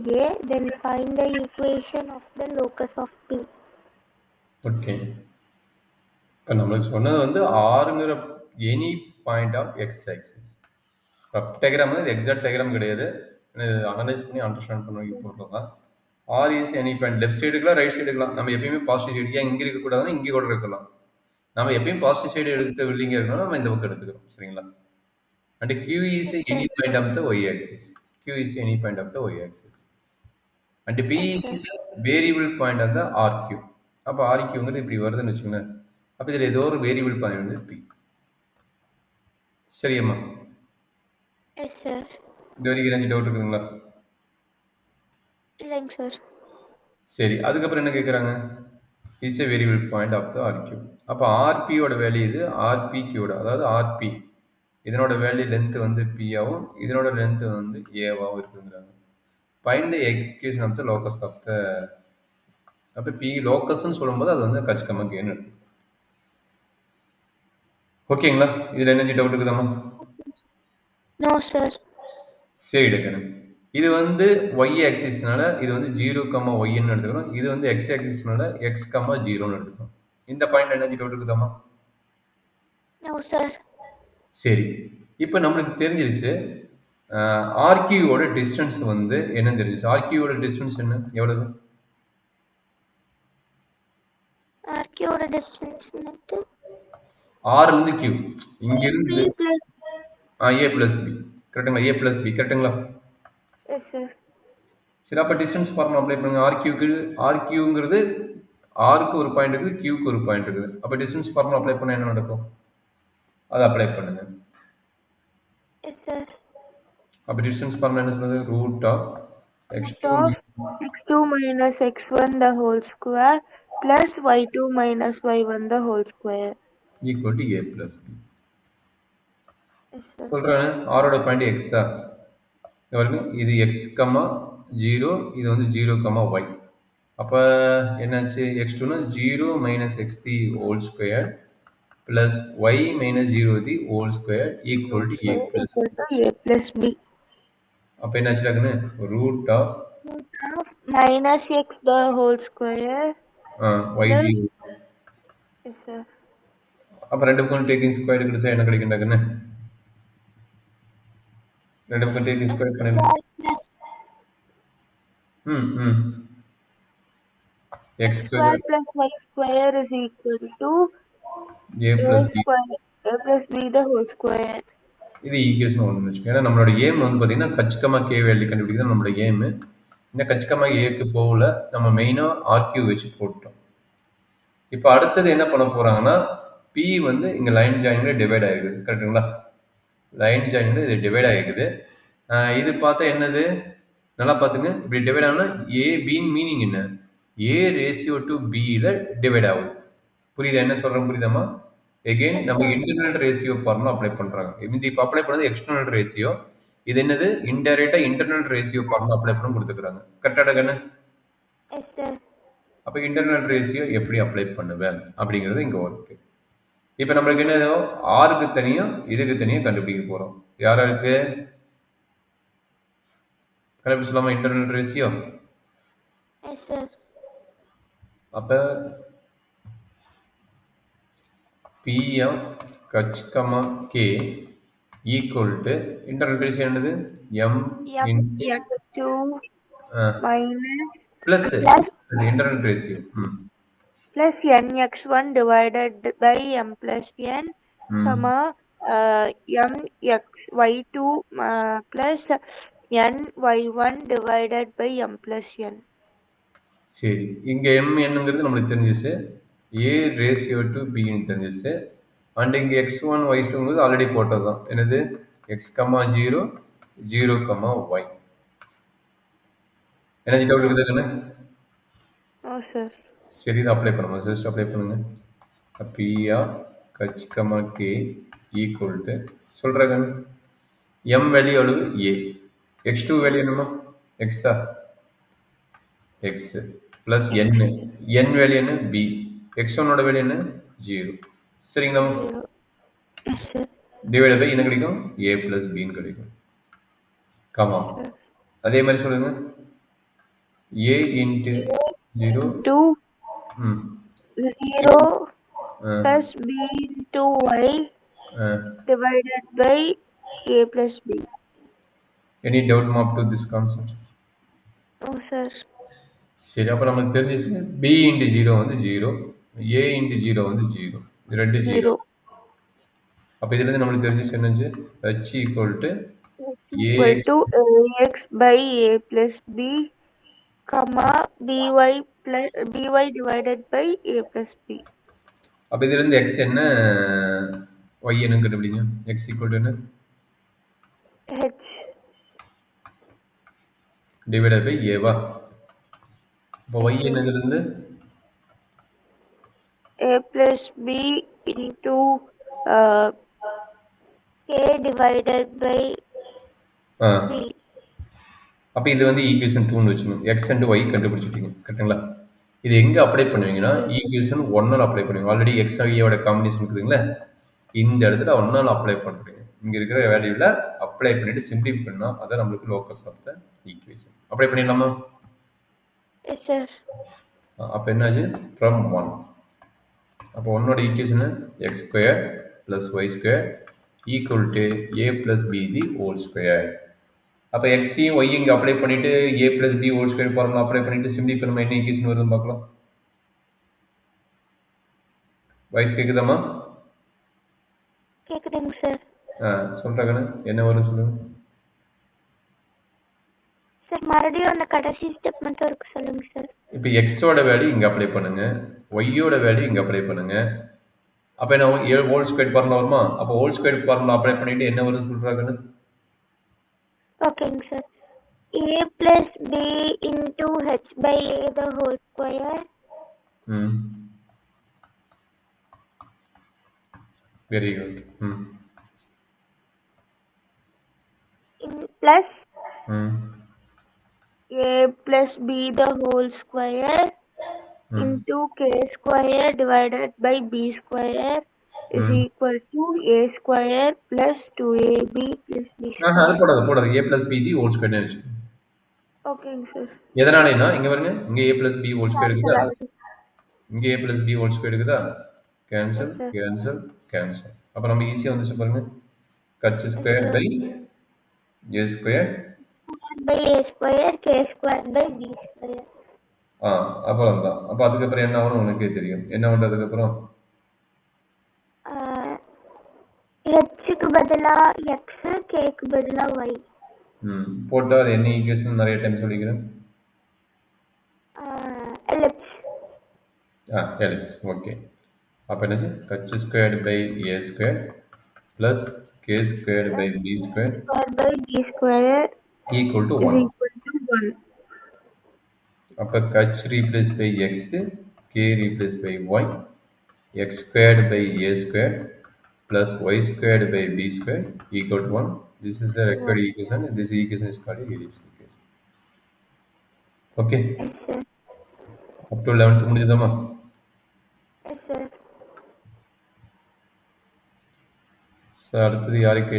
A, then find the equation of the locus of P. Okay, இப்போ நம்மளுக்கு சொன்னது வந்து ஆறுங்கிற any point of X axis. Rough diagram வந்து இது எக்ஸாக்ட் டயக்ராம் கிடையாது, அனலைஸ் பண்ணி அண்டர்ஸ்டாண்ட் பண்ணி போடுறது தான். Or is any point, left சைடுக்கலாம் ரைட் சைடுக்கலாம். நம்ம எப்பயுமே பாசிட்டிவ் சைடு, ஏன் இங்கே இருக்கக்கூடாதுன்னா இங்கே கூட இருக்கலாம். நம்ம எப்பயும் பாசிட்டிவ் சைடு எடுக்க வில்லிங்க இருக்கணும், நம்ம இந்த பக்கம் எடுத்துக்கிறோம். சரிங்களா? And Q is any point of the y axis. Q is any point of the y axis. And P is a variable point of the RQ. அப்போ RQங்கிறது இப்படி வருதுன்னு வச்சுக்கோங்களேன். அப்போ இதில் ஏதோ ஒரு வேரியபிள் பாயிண்ட் வந்து P. சரியம்மா? Yes sir. இது வரைக்கும் என்ன டவுட் இருக்குதுங்களா? இல்லைங்க சார். சரி, அதுக்கப்புறம் என்ன கேட்குறாங்க? Is a variable point of the RQ. அப்போ RPயோட வேல்யூ இது, RPQயோட, அதாவது RP இதனோட வேல்யூ லென்த் வந்து P ஆகும், இதனோட லென்த் வந்து ஏவாகவும் இருக்குங்கிறாங்க. Find the equation of the locus of the. அப்போ P லோக்கஸ்ன்னு சொல்லும்போது அது வந்து கச்சிதமாக கேன்னு எடுத்து. ஓகேங்களா? இதில் என்ன டவுட் இருக்குதாம்மா? No sir. சரி எடுக்கணும். இது வந்து ஒய் ஆக்சிஸ்னால இது வந்து 0,yன்னு எடுத்துக்கிறோம், இது வந்து எக்ஸ் ஆக்சிஸ்னால x,0ன்னு எடுத்துக்கிறோம். இந்த பாயிண்ட் என்ன டவுட் இருக்குதாம்மா? No sir. சரி, இப்போ நம்மளுக்கு தெரிஞ்சிருச்சு ஆர்கியூவோட டிஸ்டன்ஸ் வந்து என்ன தெரிஞ்சிச்சு. ஆர்கியூவோட டிஸ்டன்ஸ் என்ன, எவ்வளவு? ஆர்கியூவோட டிஸ்டன்ஸ் வந்து ஆர்லேருந்து கியூ, இங்கிருந்து ஏ பிளஸ் பி, கரெக்டுங்களா? ஏ பிளஸ் பி, கரெக்டுங்களா? Yes sir. சரி, அப்போ டிஸ்டன்ஸ் ஃபார்முலா அப்ளை பண்ணுங்க. ஆர்கியூக்கு, ஆர்கியூங்கிறது ஆருக்கு ஒரு பாயிண்ட் இருக்குது, கியூக்கு ஒரு பாயிண்ட் இருக்குது. அப்போ டிஸ்டன்ஸ் ஃபார்முலா அப்ளை பண்ண என்ன நடக்கும், அதை அப்ளை பண்ணுங்க. அப்போ டிஸ்டன்ஸ் ஃபார்முலா என்ன சொல்றது? Root of x2 minus x1 the whole square plus y2 minus y1 the whole square equal to a plus b. சொல்றேன், ஆரோட பாயிண்ட் எக்ஸா பாருங்க, இது எக்ஸ் கமா 0, இது வந்து 0,y. அப்போ என்னாச்சு? x2னா 0 minus x3 whole square plus y minus 0 the whole square equal to a plus b. அப்போ என்னாச்சுடாக்குன்னு root of minus x the whole square y the. அப்போ ரெண்டு பக்கம் டேக்கிங் ஸ்கொயர் கிடைச்சா என்ன கிடைக்குண்டாக்குன்னு? ரெண்டு பக்கம் டேக்கிங் ஸ்கொயர் பண்ணிடலாம். x square plus y square is equal to a plus b. a plus b the whole square. இது ஈக்குவேஷன் ஒன்று வச்சுக்கோங்க. ஏன்னா நம்மளோட ஏம் வந்து பார்த்தீங்கன்னா கச்சிதமாக கே வேல்யூ கண்டுபிடிக்கிறது நம்மளோட ஏமு. இன்னும் கச்சிதமாக ஏக்கு போகல, நம்ம மெயினாக ஆர்கியூ வச்சு போட்டோம். இப்போ அடுத்தது என்ன பண்ண போகிறாங்கன்னா, பி வந்து இங்கே லைன் ஜாயினில் டிவைட் ஆகிருக்குது, கரெக்டுங்களா? லைன் ஜாயினில் இது டிவைட் ஆகிருக்குது. இது பார்த்தா என்னது, நல்லா பார்த்துங்க. இப்படி டிவைட் ஆனால் ஏ பின்னு மீனிங் என்ன? ஏ ரேஷியோ டு பியில் டிவைட் ஆகுது. புரியுதா என்ன சொல்கிறேன்? புரியுதாம்மா? எகெயின் நம்ம இன்டர்னல் ரேஷியோ ஃபார்முலா அப்ளை பண்ணுறாங்க. இப்போ அப்ளை பண்ணது எக்ஸ்டர்னல் ரேஷியோ, இது என்னது? இன்டைரக்டா இன்டர்னல் ரேஷியோ ஃபார்முலா அப்ளை பண்ண கொடுத்துக்கிறாங்க. கரெக்டாக கண்ணு? அப்போ இன்டர்னல் ரேஷியோ எப்படி அப்ளை பண்ணுவேன் அப்படிங்கிறது இங்கே ஒர்க்கு. இப்போ நம்மளுக்கு என்ன, ஆருக்கு தனியாக இதுக்கு தனியாக கண்டுபிடிக்க போகிறோம். யாருக்கு கண்டுபிடிச்சலாமா இன்டர்னல் ரேஷியோ? அப்போ P of H, K equal to internal ratio என்னது? M into x2 minus plus internal ratio plus nx1 divided by m plus n comma mxy2 plus ny1 divided by m plus n. சரி, இங்கே m என்னங்கிறது நம்மளுக்கு தெரிஞ்சிச்சு, a ratio to பின்னு தெரிஞ்சிச்சு. And இங்கே x1 y2ங்கிறது already போட்டது தான். என்னது? x, 0 0, y. என்ன டவுட் இருக்குதுன்னு? சரி, இதை அப்ளை பண்ணுமா? ஜஸ்ட் அப்ளை பண்ணுங்க. P of H, K equal to சொல்கிறாங்க, m வேல்யூ எவ்வளவு? a. x2 வேல்யூ என்னமா? எக்ஸா? எக்ஸ் ப்ளஸ் n வேல்யூ என்ன? b. x1ஓட வேல்யூ என்ன? 0. சரிங்களா? டிவைட் பை என்ன கிடைக்கும்? a ப்ளஸ் பின்னு கிடைக்கும். கமா அதே மாதிரி சொல்லுங்க. A into 0 into ம் 0 ஆ plus b into y ஆ divided by a plus b. Any doubt up to this concept? Oh, sir. சரி அப்போ நமக்கு தெரிஞ்சிச்சு b into 0 வந்து 0 a into 0 வந்து 0 இது ரெண்டு 0 0. அப்போ இதுலேருந்து நம்மளுக்கு தெரிஞ்சிச்சு என்னச்சு h equal to Equal ax to ax by a plus b, comma by plus by divided by a plus b. அப்போ இதுலேருந்து x என்ன y என்ன கண்டுபிடிங்க x equal to என்ன H divided by a வா அப்போ y என்ன இதுலேருந்து a plus b into uh, k divided by ah b. அப்போ இது வந்து ஈக்குவேஷன் 2ன்னு வச்சுக்கணும் எக்ஸ் அண்ட் ஒய் கண்டுபிடிச்சிட்டீங்க கரெக்டுங்களா இது எங்கே அப்ளை பண்ணுவீங்கன்னா ஈக்குவேஷன் ஒன்னால் அப்ளை பண்ணுவீங்க ஆல்ரெடி எக்ஸ் ஒய்யோட காம்பினேஷன் இருக்குதுங்களா இந்த இடத்துல ஒன்னால் அப்ளை பண்ணுறீங்க இங்கே இருக்கிற வேல்யூவில் அப்ளை பண்ணிவிட்டு சிம்பிளிஃபை பண்ணால் அதான் நம்மளுக்கு locus of the equation apply பண்ணிடலாமா Yes, sir. அப்போ என்னாச்சு ஃப்ரம் ஒன் அப்போ ஒன்னோட equation X square plus Y square equal to A plus B the whole square அப்போ எக்ஸையும் ஒய் இங்கே அப்ளை பண்ணிவிட்டு A plus B whole square formula apply பண்ணிவிட்டு சிம்பிள் நம்ம என்ன ஈக்குவேஷன் வருதுன்னு பார்க்கலாம் வாய்ஸ் கேட்குதாம்மா கேக்குதுங்க சார். சொல்கிறாங்கண்ணே என்ன வரும்னு சொல்லுங்கள் சார் மறுபடியும் அந்த கடைசி ஸ்டெப் மட்டும் இருக்கு சொல்லுங்க சார். இப்போ எக்ஸோட வேல்யூ இங்கே அப்ளை பண்ணுங்கள் ஒய்யோட வேல்யூ இங்கே அப்ளை பண்ணுங்கள் அப்போ என்ன ஹோல் ஸ்கொயர் ஃபார்முலா வருமா அப்போ ஹோல் ஸ்கொயர் ஃபார்முலா அப்ளை பண்ணிவிட்டு என்ன வரும்னு சொல்கிறாங்கண்ணே ஓகேங்க sir. a plus b into h by a the whole square ம் வெரி குட் ம் in plus ம் a plus b the whole square into k square divided by b square is equal to a square plus 2ab plus b அது square. போடாது A plus B the whole square வச்சு ஓகேங்க sir. எதனாலனா இங்கே பாருங்க இங்கே A plus B whole square இருக்குதா இங்கே A plus B whole square இருக்குதா கேன்சல் கேன்சல் கேன்சல் அப்போ நம்ம ஈஸியாக வந்துச்சு பாருங்க கச் square by A square by a square k square by b square. அப்புறம் தான் அப்போ அதுக்கப்புறம் என்ன ஆகணும் உனக்கே தெரியும் என்ன பண்ணுறதுக்கப்புறம் ஹெச்சுக்கு பதிலா எக்ஸ் கேக்கு பதிலா ஒய் போட்டால் அது என்ன ஈக்குவேஷன் நிறைய டைம் சொல்லிக்கிறேன் எலிப்ஸ். எலிப்ஸ் ஓகே அப்போ என்னாச்சு கச் squared by A square plus K squared by B square by b square equal to is 1 equal to 1. அப்போ கச் replace by X K replace by Y X squared by A square plus y squared by b squared equal to 1. This is the required equation. This equation is called ellipse equation. Okay. Yes, sir. Up to 11th முடிஞ்சதமா? Yes, sir. அடுத்தது யாருக்கு